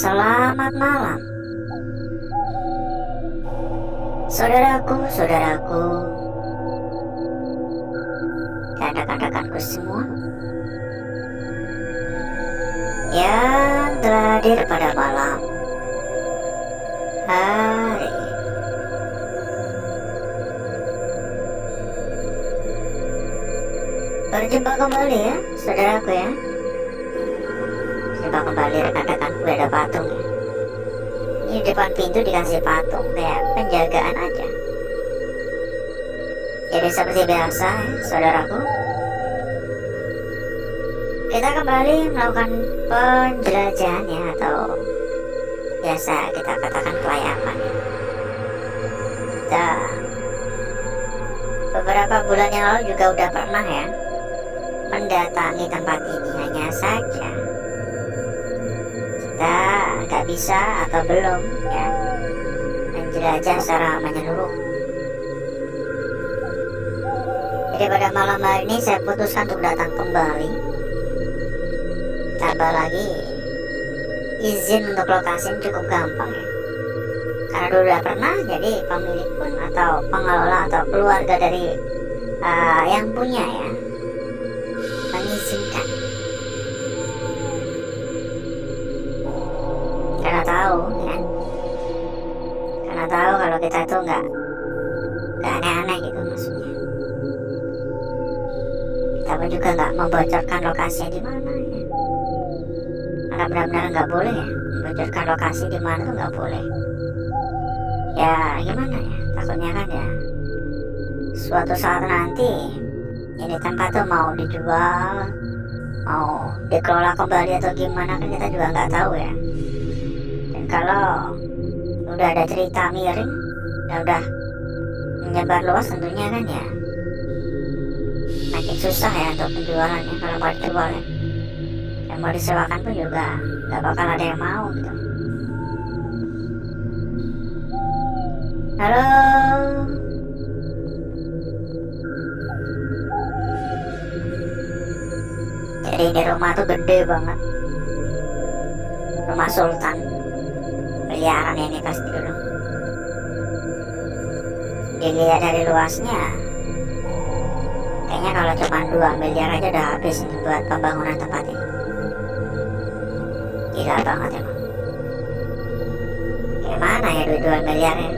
Selamat malam, saudaraku, dan rekan-rekanku semua yang telah hadir pada malam hari ini. Berjumpa kembali ya, saudaraku ya. Berjumpa kembali rekan-rekanku, ada patung ya. Ini depan pintu dikasih patung kayak penjagaan aja. Jadi seperti biasa ya, saudaraku, kita kembali melakukan penjelajahan ya, atau biasa kita katakan kelayapan ya. Kita beberapa bulan yang lalu juga udah pernah ya mendatangi tempat ini, hanya saja kita nggak bisa atau belum ya menjelajah secara menyeluruh. Jadi pada malam hari ini saya putuskan untuk datang kembali. Tambah lagi izin untuk lokasi cukup gampang ya, karena dulu udah pernah, jadi pemilik pun atau pengelola atau keluarga dari yang punya ya mengizinkan, karena tahu kan, karena tahu kalau kita itu nggak aneh-aneh gitu maksudnya. Kita pun juga nggak membocorkan lokasinya di mana ya, karena benar-benar nggak boleh ya membocorkan lokasi di mana tuh nggak boleh. Ya gimana ya, takutnya kan ya suatu saat nanti ini tempat tuh mau dijual, mau dikelola kembali atau gimana, kan kita juga nggak tahu ya. Dan kalau udah ada cerita miring dan udah menyebar luas, tentunya kan ya makin susah ya untuk penjualannya. Kalau mau dijual ya, yang mau disewakan pun juga nggak bakal ada yang mau gitu. Halo, jadi di rumah tuh gede banget, rumah sultan, miliaran ini pasti dulu. Dilihat dari luasnya, kayaknya kalau cuma 2 miliar aja udah habis nih buat pembangunan tempat ini. Gila banget emang. Kayak mana ya duit 2 miliar ya?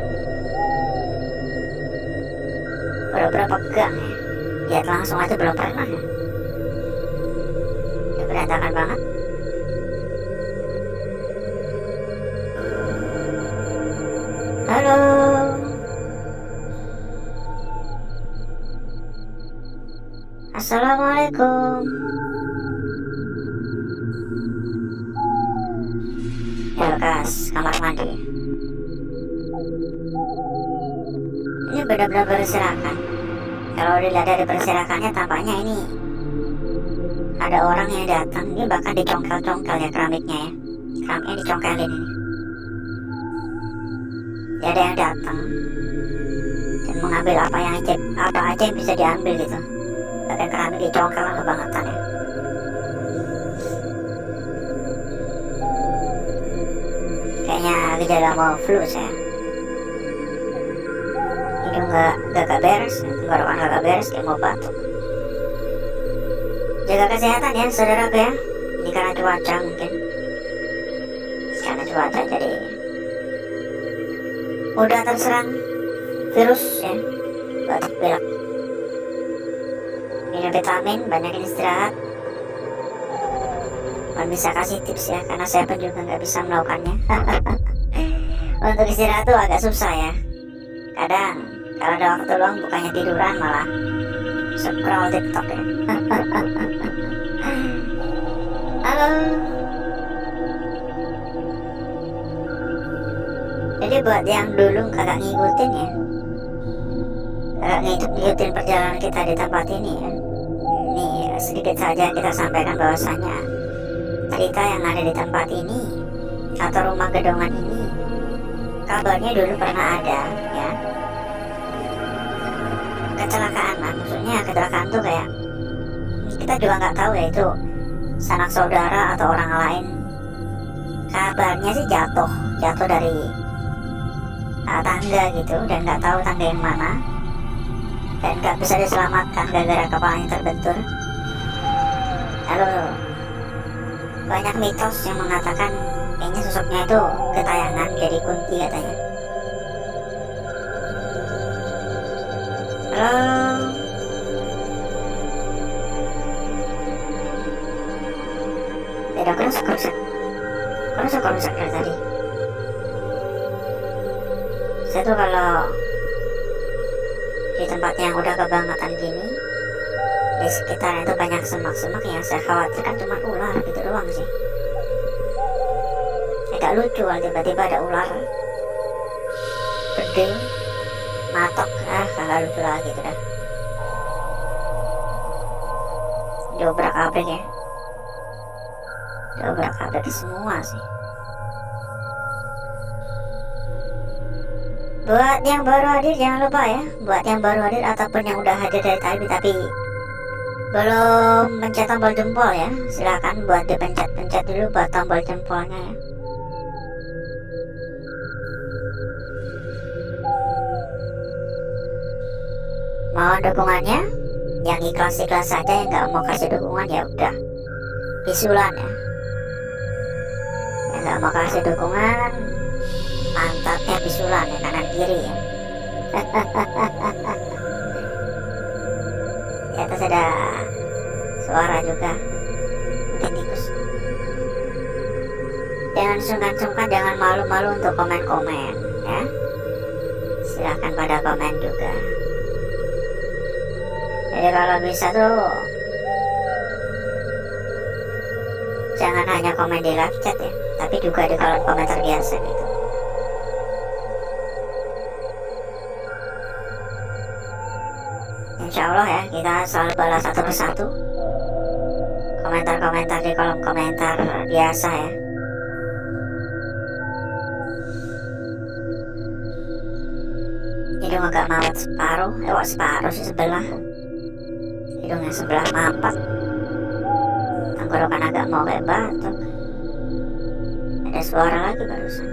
Berapa gang ya? Lihat langsung aja belum pernah ya. Udah berantakan banget. Halo. Assalamualaikum. Ya bekas kamar mandi. Ini benar-benar berserakan. Kalau dilihat dari berserakannya, tampaknya ini ada orang yang datang. Ini bahkan dicongkel-congkel ya keramiknya ya. Keramiknya dicongkelin ini. Ya, ada yang datang dan mengambil apa aja yang bisa diambil gitu. Bahkan keramik dicongkel kebangetan ya. Kayaknya gejala mau flu saya. Hidung gak beres, tenggorokan gak beres, kayak mau batuk. Jaga kesehatan ya saudaraku ya. Ini karena cuaca mungkin. Karena cuaca jadi mudah terserang virus ya, batuk pilek. Minum vitamin, banyakin istirahat. Bisa kasih tips ya, karena saya pun juga nggak bisa melakukannya. Untuk istirahat tuh agak susah ya. Kadang kalau ada waktu luang, bukannya tiduran malah scroll TikTok ya. Halo. Jadi buat yang dulu kagak ngikutin ya, kagak ngikutin perjalanan kita di tempat ini ya, ini sedikit saja kita sampaikan bahwasanya cerita yang ada di tempat ini atau rumah gedongan ini, kabarnya dulu pernah ada ya kecelakaan lah. Maksudnya kecelakaan tuh kayak kita juga nggak tahu ya itu sanak saudara atau orang lain kabarnya sih jatuh dari tangga gitu, dan nggak tahu tangga yang mana, dan nggak bisa diselamatkan gara-gara kepalanya terbentur. Lalu banyak mitos yang mengatakan kayaknya sosoknya itu gentayangan jadi kunti katanya. Halo. Tidak kerusak dari tadi. Saya tuh kalau di tempat yang udah kebangetan gini, di sekitarnya itu banyak semak-semak, yang saya khawatirkan cuma ular gitu doang sih. Agak lucu kalau tiba-tiba ada ular gede matok, kagak lucu lagi gitu dah. Diobrak-abrik ya, diobrak-abrik semua sih. Buat yang baru hadir jangan lupa ya, buat yang baru hadir ataupun yang udah hadir dari tadi tapi belum mencet tombol jempol ya, silakan buat dipencet-pencet dulu buat tombol jempolnya ya. Mohon dukungannya, yang ikhlas-ikhlas saja, yang nggak mau kasih dukungan ya udah bisulan ya. Yang nggak mau kasih dukungan, pantatnya bisulan ya, kanan kiri ya. Di atas ada suara juga, mungkin tikus. Jangan sungkan-sungkan, jangan malu-malu untuk komen-komen ya. Silahkan pada komen juga. Jadi kalau bisa tuh jangan hanya komen di live chat ya, tapi juga di kolom komentar biasa gitu. Insya Allah ya, kita selalu balas satu persatu komentar-komentar di kolom komentar biasa ya. Hidung agak mawat separuh, separuh sih, sebelah. Hidungnya sebelah mampet, tenggorokan agak mau kayak batuk. Ada suara lagi barusan.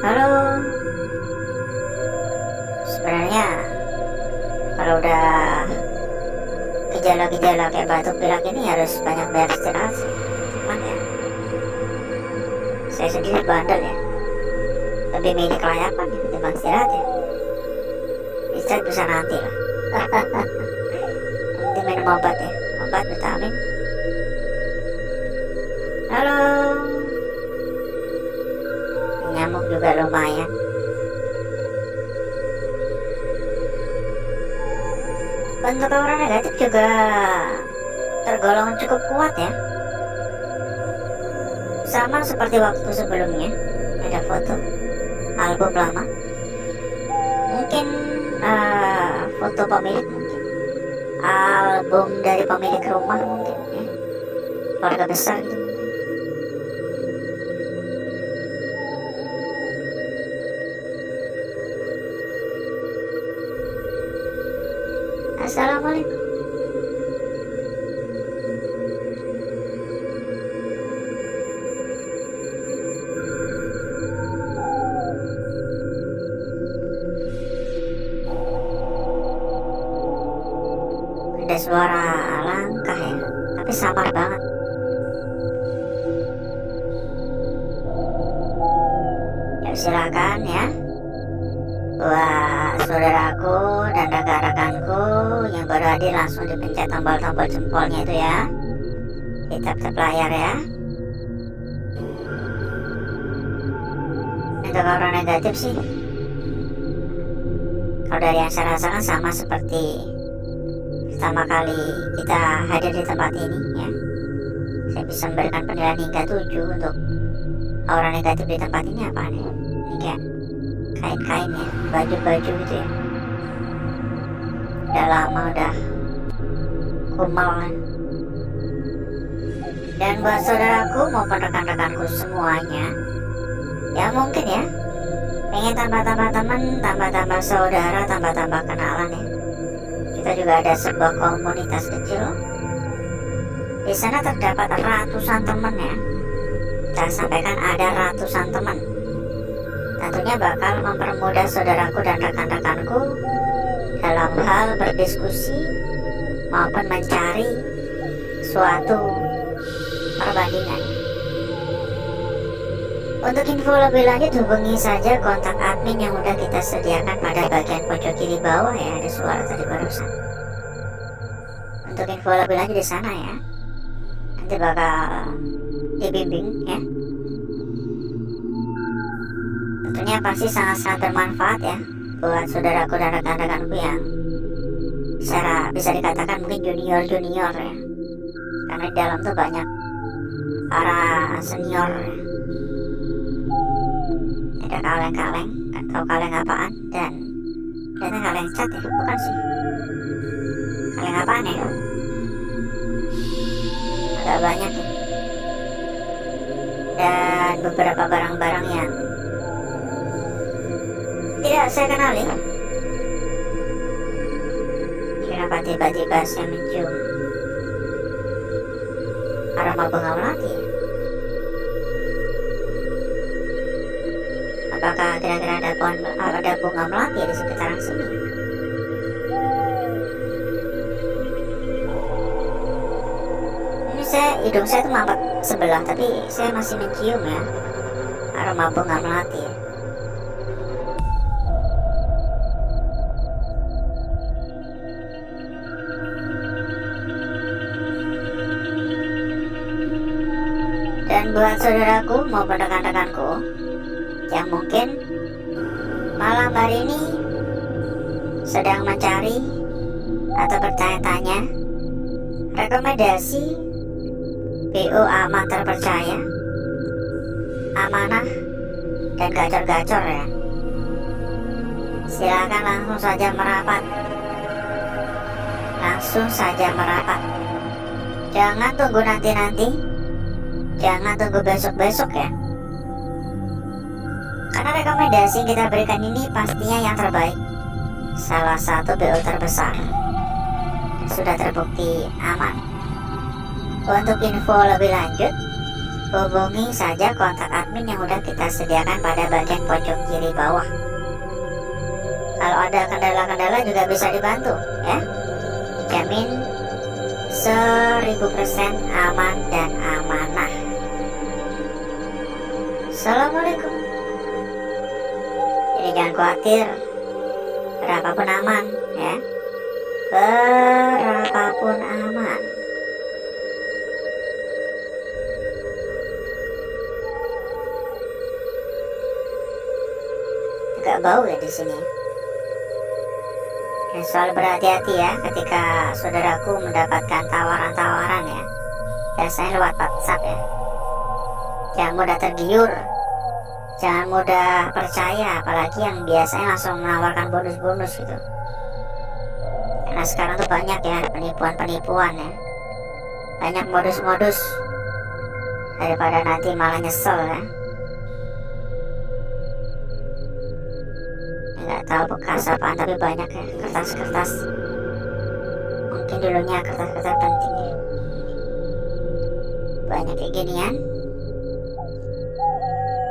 Halo. Sebenarnya kalau udah gejala-gejala kayak batuk pilek ini harus banyak beristirahat sih. Cuman ya, saya sendiri bandel ya, lebih milih kelayapan ya ketimbang istirahat ya. Istirahat bisa nanti lah. Nanti minum obat ya, obat vitamin. Halo. Nyamuk juga lumayan. Bentuk aura negatif juga tergolong cukup kuat ya. Sama seperti waktu sebelumnya, ada foto album lama. Mungkin foto pemilik, mungkin album dari pemilik rumah, mungkin ya. Keluarga besar gitu. Assalamualaikum. Ada suara langkah ya, tapi samar banget. Ya silakan ya, buat saudaraku dan rekan-rekanku yang baru hadir langsung dipencet tombol-tombol jempolnya itu ya, di tap-tap layar ya. Untuk aura negatif sih, kalau dari yang saya rasakan sama seperti pertama kali kita hadir di tempat ini ya. Saya bisa memberikan penilaian hingga 7 untuk aura negatif di tempat ini. Apa nih? Ini kayak kain-kain ya, baju-baju gitu ya, udah lama, udah kumal kan. Dan buat saudaraku maupun rekan-rekanku semuanya ya, mungkin ya pengen tambah-tambah teman, tambah-tambah saudara, tambah-tambah kenalan ya. Kita juga ada sebuah komunitas kecil Di sana terdapat ratusan teman ya. Saya sampaikan ada ratusan teman. Tentunya bakal mempermudah saudaraku dan rekan-rekanku dalam hal berdiskusi maupun mencari suatu perbandingan. Untuk info lebih lanjut hubungi saja kontak admin yang udah kita sediakan pada bagian pojok kiri bawah ya, ada suara tadi barusan. Untuk info lebih lanjut di sana ya, nanti bakal dibimbing ya. Tentunya pasti sangat-sangat bermanfaat ya buat saudaraku dan rekan-rekanku yang secara bisa dikatakan mungkin junior ya, karena di dalam tuh banyak para senior ya. Ada kaleng-kaleng, nggak tahu kaleng apaan, dan ternyata kaleng cat ya, bukan sih, kaleng apaan ya, agak banyak ya. Dan beberapa barang-barang yang tidak saya kenali. Kenapa tiba-tiba saya mencium aroma bunga melati? Apakah kira-kira ada bunga melati di sekitaran sini? Ini hidung saya tuh mampet sebelah, tapi saya masih mencium ya aroma bunga melati ya. Dan buat saudaraku maupun rekan-rekanku yang mungkin malam hari ini sedang mencari atau bertanya-tanya rekomendasi BO aman terpercaya, amanah, dan gacor-gacor ya, silakan langsung saja merapat. Langsung saja merapat. Jangan tunggu nanti-nanti, jangan tunggu besok-besok ya. Karena rekomendasi yang kita berikan ini pastinya yang terbaik, salah satu BO terbesar, sudah terbukti aman. Untuk info lebih lanjut, hubungi saja kontak admin yang udah kita sediakan pada bagian pojok kiri bawah. Kalau ada kendala-kendala juga bisa dibantu ya. Jamin 1000% aman dan amanah. Assalamualaikum. Jadi jangan khawatir, berapapun aman ya, berapapun aman. Agak bau ya di sini. Dan selalu berhati-hati ya ketika saudaraku mendapatkan tawaran-tawaran ya, biasanya lewat WhatsApp ya. Jangan mudah tergiur, jangan mudah percaya, apalagi yang biasanya langsung menawarkan bonus-bonus gitu. Karena sekarang tuh banyak ya penipuan-penipuan ya, banyak modus-modus, daripada nanti malah nyesel ya. Nggak tahu bekas apaan, tapi banyak ya kertas-kertas, mungkin dulunya kertas-kertas penting ya. Banyak kayak ginian,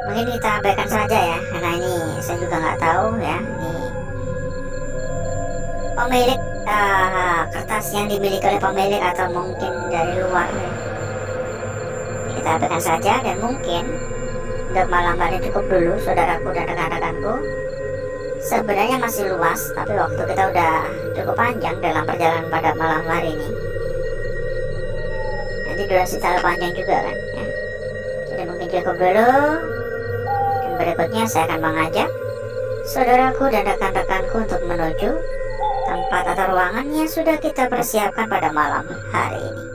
mungkin kita abaikan saja ya, karena ini saya juga nggak tahu ya, ini pemilik kertas yang dimiliki oleh pemilik atau mungkin dari luar ya. Kita abaikan saja, dan mungkin untuk malam hari cukup dulu saudaraku dan rekan-rekanku. Sebenarnya masih luas, tapi waktu kita udah cukup panjang dalam perjalanan pada malam hari ini. Nanti durasi terlalu panjang juga kan ya. Jadi mungkin cukup dulu, dan berikutnya saya akan mengajak saudaraku dan rekan-rekanku untuk menuju tempat atau ruangan yang sudah kita persiapkan pada malam hari ini.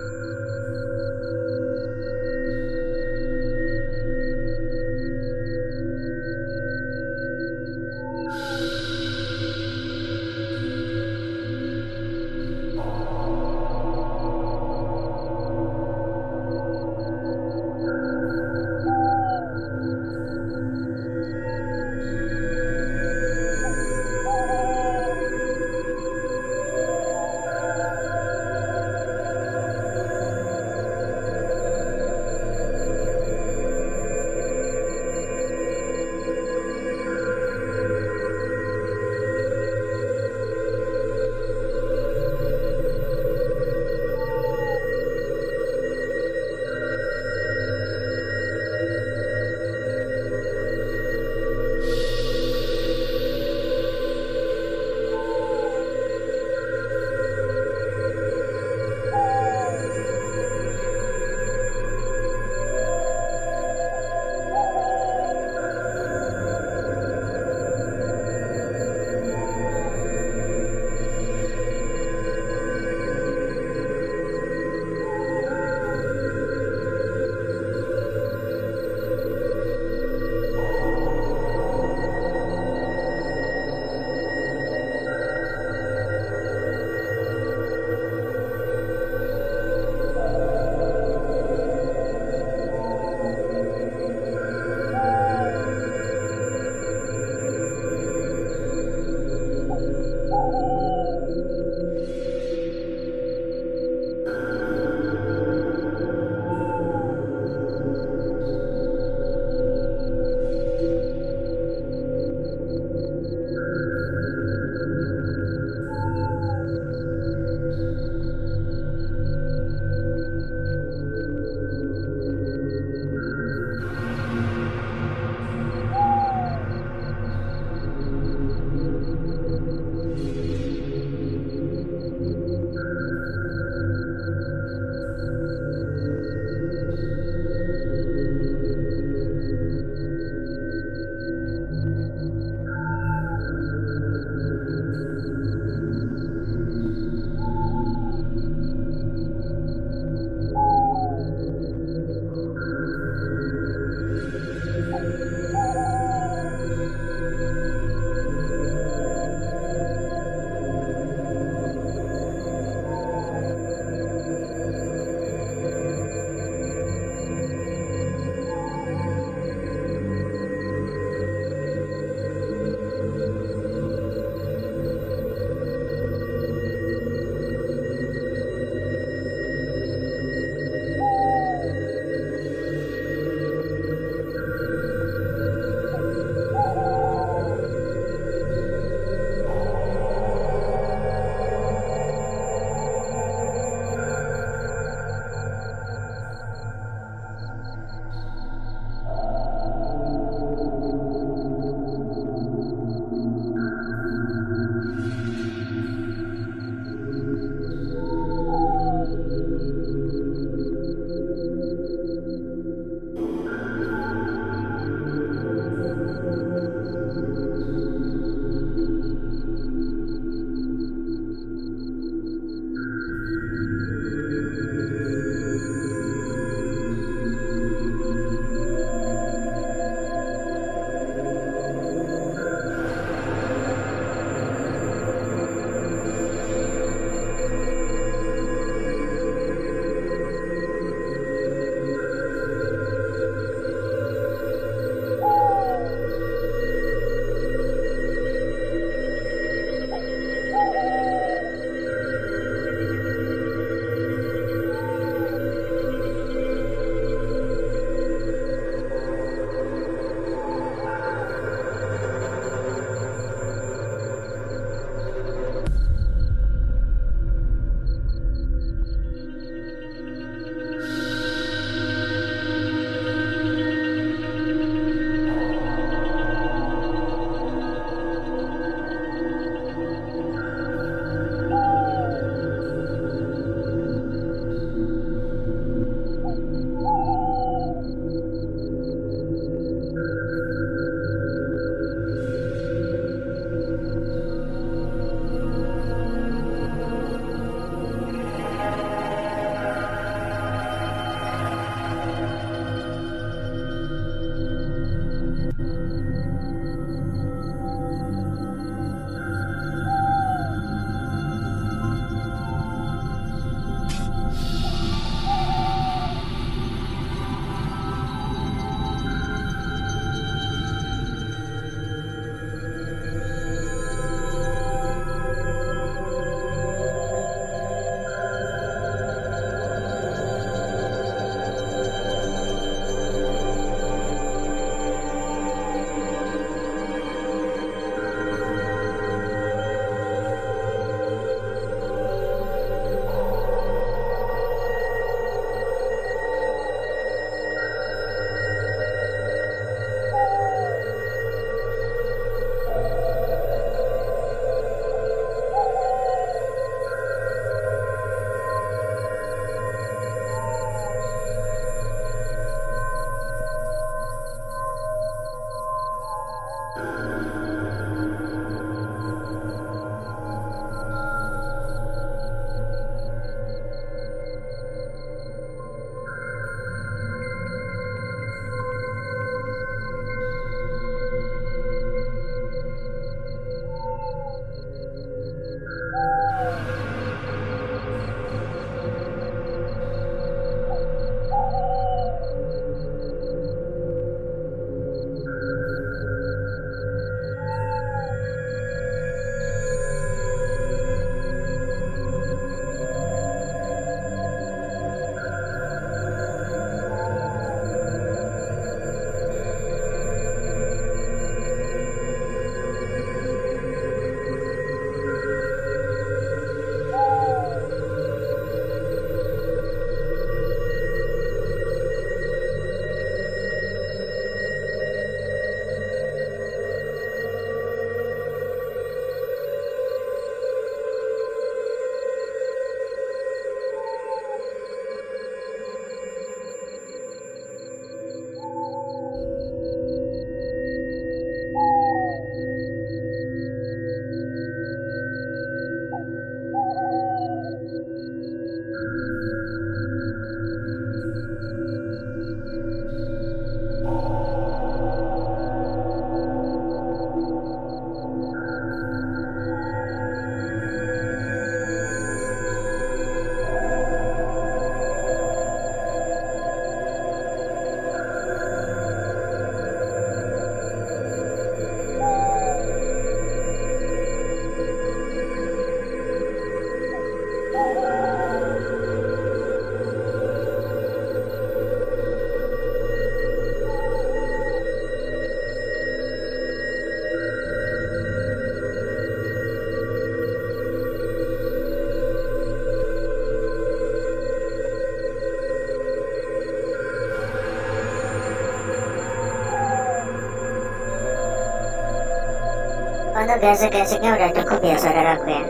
Untuk gesek-geseknya udah cukup ya saudaraku ya.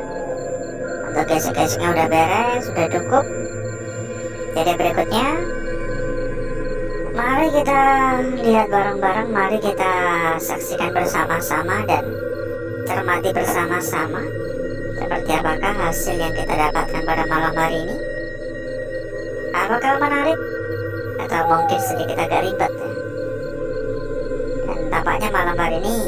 Untuk gesek-geseknya udah beres, sudah cukup. Jadi berikutnya, mari kita lihat bareng-bareng, mari kita saksikan bersama-sama dan cermati bersama-sama seperti apakah hasil yang kita dapatkan pada malam hari ini. Apakah menarik atau mungkin sedikit agak ribet ya? Dan tampaknya malam hari ini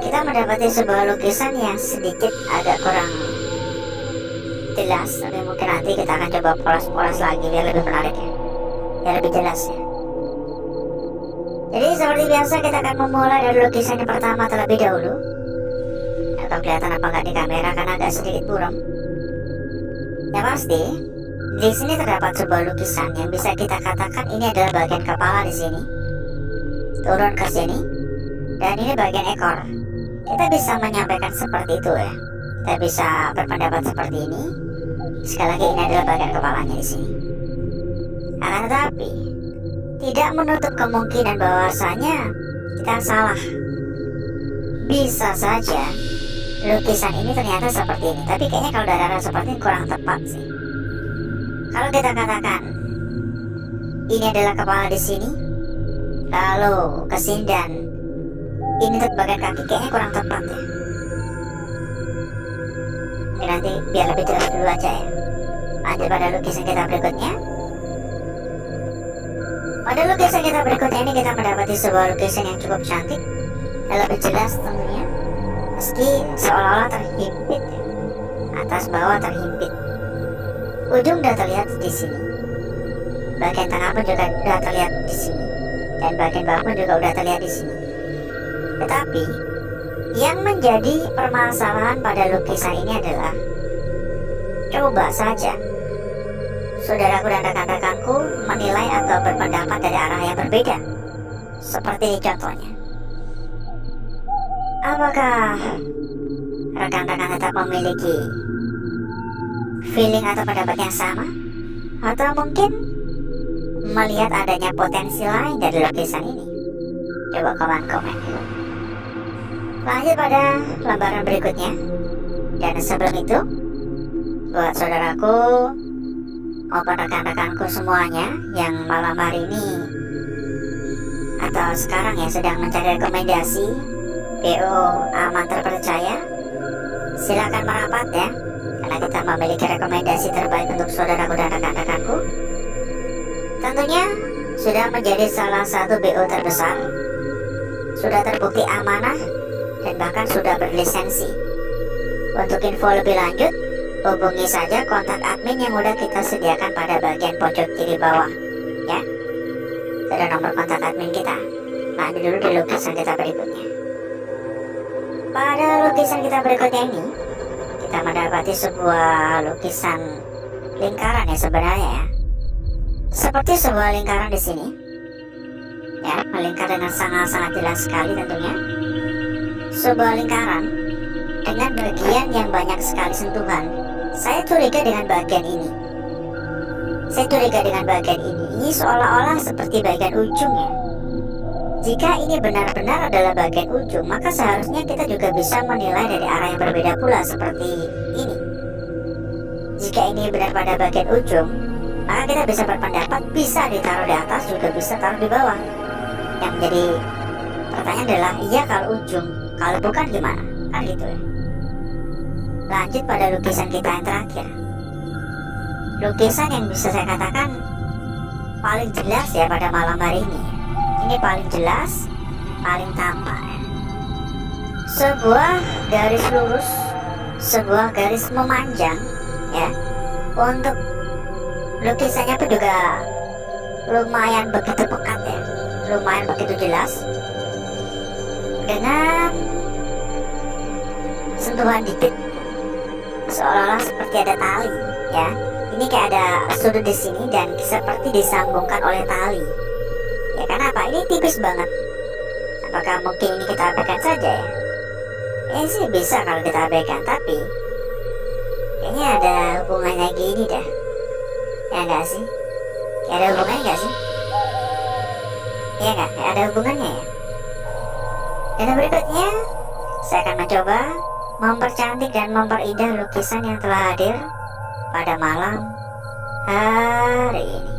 kita mendapati sebuah lukisan yang sedikit agak kurang jelas, tapi mungkin nanti kita akan coba polos-polos lagi biar lebih menarik ya, biar lebih jelas ya. Jadi seperti biasa kita akan memulai dari lukisan yang pertama terlebih dahulu. Atau kelihatan apa nggak di kamera karena agak sedikit buram. Ya pasti di sini terdapat sebuah lukisan yang bisa kita katakan ini adalah bagian kepala di sini, turun ke sini, dan ini bagian ekor. Kita bisa menyampaikan seperti itu ya. Kita bisa berpendapat seperti ini. Sekali lagi ini adalah bagian kepalanya di sini. Akan tetapi tidak menutup kemungkinan bahwasanya kita salah. Bisa saja lukisan ini ternyata seperti ini. Tapi kayaknya kalau dari arah seperti ini kurang tepat sih. Kalau kita katakan ini adalah kepala di sini, lalu ke sini dan ini untuk bagian kaki, kayaknya kurang tepat ya. Oke, nanti biar lebih jelas dulu aja ya. Lanjut pada lukisan kita berikutnya. Pada lukisan kita berikutnya ini kita mendapati sebuah lukisan yang cukup cantik dan lebih jelas tentunya, meski seolah-olah terhimpit ya. Atas bawah terhimpit. Ujung udah terlihat di sini. Bagian tengah pun juga udah terlihat di sini. Dan bagian bawah pun juga udah terlihat di sini. Tetapi yang menjadi permasalahan pada lukisan ini adalah, coba saja saudaraku dan rekan-rekanku menilai atau berpendapat dari arah yang berbeda. Seperti ini contohnya. Apakah rekan-rekan tetap memiliki feeling atau pendapat yang sama? Atau mungkin melihat adanya potensi lain dari lukisan ini? Coba komen. Lanjut pada lembaran berikutnya. Dan sebelum itu, buat saudaraku maupun rekan-rekanku semuanya yang malam hari ini atau sekarang ya sedang mencari rekomendasi BO aman terpercaya, silakan merapat ya, karena kita memiliki rekomendasi terbaik untuk saudaraku dan rekan-rekanku. Tentunya sudah menjadi salah satu BO terbesar, sudah terbukti amanah, dan bahkan sudah berlisensi. Untuk info lebih lanjut, hubungi saja kontak admin yang udah kita sediakan pada bagian pojok kiri bawah ya. Ada nomor kontak admin kita. Lanjut dulu di lukisan kita berikutnya. Pada lukisan kita berikutnya ini, kita mendapati sebuah lukisan lingkaran ya sebenarnya ya. Seperti sebuah lingkaran di sini ya, melingkar dengan sangat-sangat jelas sekali tentunya. Sebuah lingkaran dengan bagian yang banyak sekali sentuhan. Saya curiga dengan bagian ini. Ini seolah-olah seperti bagian ujungnya. Jika ini benar-benar adalah bagian ujung, maka seharusnya kita juga bisa menilai dari arah yang berbeda pula seperti ini. Jika ini benar pada bagian ujung, maka kita bisa berpendapat bisa ditaruh di atas, juga bisa taruh di bawah. Yang menjadi pertanyaan adalah, iya kalau ujung, kalau bukan gimana? Kan gitu ya. Lanjut pada lukisan kita yang terakhir. Lukisan yang bisa saya katakan paling jelas ya pada malam hari ini. Ini paling jelas, paling tampak ya. Sebuah garis lurus, sebuah garis memanjang ya. Untuk lukisannya pun juga lumayan begitu pekat ya, lumayan begitu jelas, dengan sentuhan dikit seolah-olah seperti ada tali ya. Ini kayak ada sudut di sini dan seperti disambungkan oleh tali ya. Kenapa? Ini tipis banget. Apakah mungkin ini kita abaikan saja ya? Sih bisa kalau kita abaikan, tapi kayaknya ada hubungannya gini dah. Ya enggak sih? Kayak ada hubungannya enggak sih? Iya enggak? Kayak ada hubungannya ya. Dan berikutnya Saya akan mencoba mempercantik dan memperindah lukisan yang telah hadir pada malam hari ini.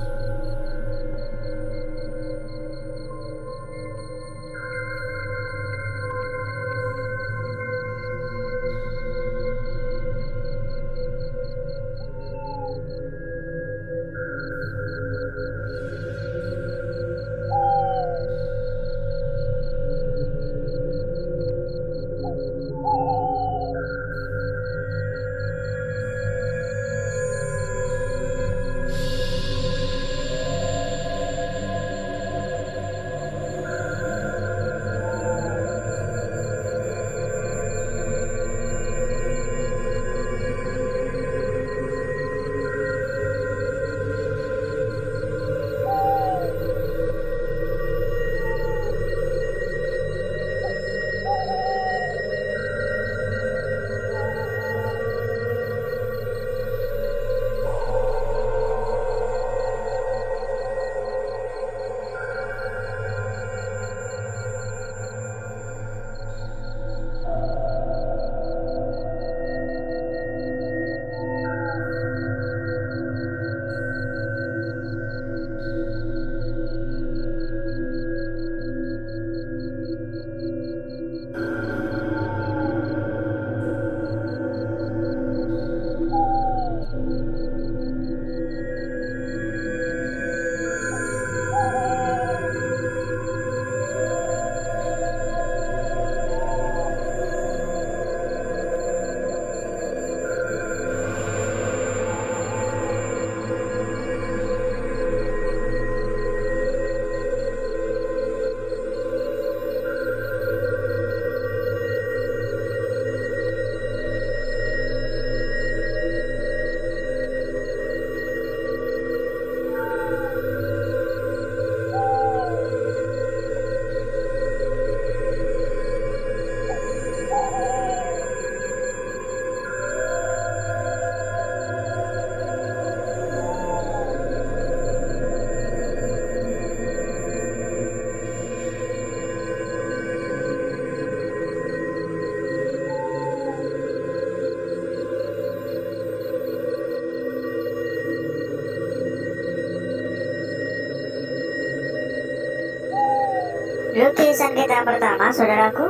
Lukisan kita pertama, saudaraku,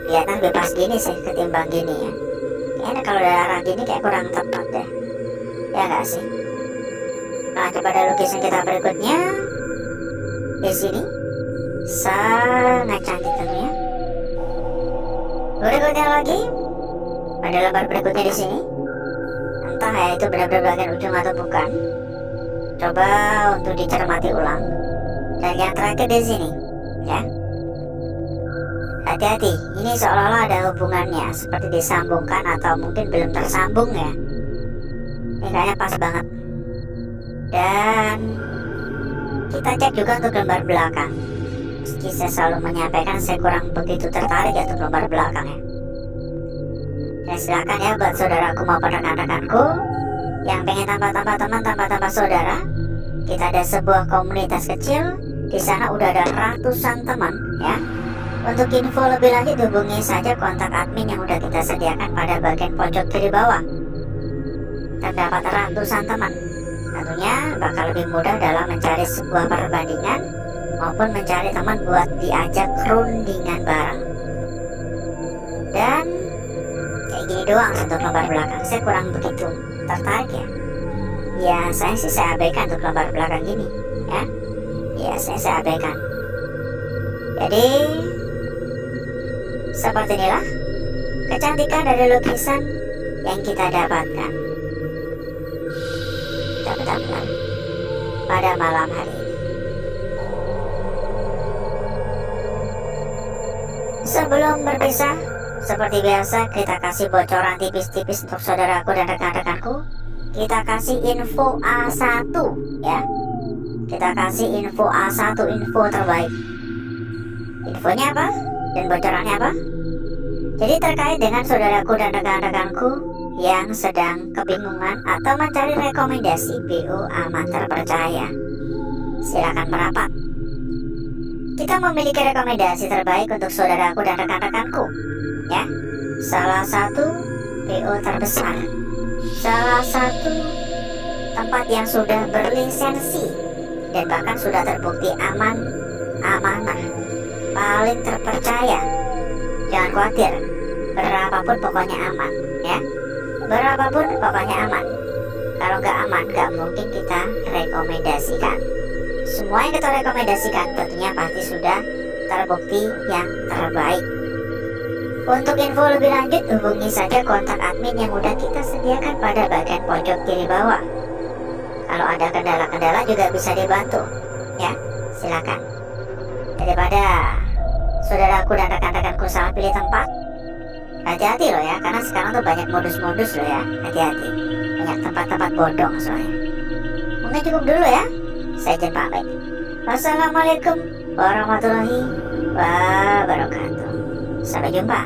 kelihatan lebih pas gini sih ketimbang gini ya. Kayaknya kalau dari arah gini kayak kurang tepat deh, ya nggak sih? Nah, pada lukisan kita berikutnya di sini sangat cantik tentunya. Berikutnya lagi pada lembar berikutnya di sini, entah ya itu benar-benar bagian ujung atau bukan. Coba untuk dicermati ulang. Dan yang terakhir di sini, ya. Hati-hati, ini seolah-olah ada hubungannya, seperti disambungkan atau mungkin belum tersambung ya. Ini kayaknya pas banget. Dan kita cek juga untuk lembar belakang. Meski saya selalu menyampaikan saya kurang begitu tertarik ya untuk lembar belakang ya. Dan silakan ya buat saudaraku maupun rekan-rekanku yang pengen tambah-tambah teman, tambah-tambah saudara. Kita ada sebuah komunitas kecil. Di sana udah ada ratusan teman ya. Untuk info lebih lanjut hubungi saja kontak admin yang udah kita sediakan pada bagian pojok kiri bawah. Terdapat ratusan teman. Tentunya bakal lebih mudah dalam mencari sebuah perbandingan maupun mencari teman buat diajak rundingan bareng. Dan kayak gini doang untuk lembar belakang. Saya kurang begitu tertarik ya. Ya saya abaikan untuk lembar belakang gini ya. Ya saya abaikan. Jadi seperti inilah kecantikan dari lukisan yang kita dapatkan. Kita dapatkan pada malam hari ini. Sebelum berpisah, seperti biasa kita kasih bocoran tipis-tipis untuk saudaraku dan rekan-rekanku. Kita kasih info A1 ya. Kita kasih info A1, info terbaik. Infonya apa? Dan bocorannya apa? Jadi terkait dengan saudaraku dan rekan-rekanku yang sedang kebingungan atau mencari rekomendasi BO aman terpercaya, silakan merapat. Kita memiliki rekomendasi terbaik untuk saudaraku dan rekan-rekanku, ya. Salah satu PO terbesar, salah satu tempat yang sudah berlisensi dan bahkan sudah terbukti aman, amanah, paling terpercaya. Jangan khawatir, berapapun pokoknya aman, ya. Berapapun pokoknya aman. Kalau nggak aman, nggak mungkin kita rekomendasikan. Semua yang kita rekomendasikan tentunya pasti sudah terbukti yang terbaik. Untuk info lebih lanjut, hubungi saja kontak admin yang udah kita sediakan pada bagian pojok kiri bawah. Kalau ada kendala-kendala juga bisa dibantu, ya. Silakan. Daripada saudaraku dan rekan-rekanku salah pilih tempat, hati-hati loh ya, karena sekarang tuh banyak modus-modus loh ya. Hati-hati, banyak tempat-tempat bodong soalnya. Mungkin cukup dulu ya. Saya izin pamit. Wassalamualaikum warahmatullahi wabarakatuh. Sampai jumpa.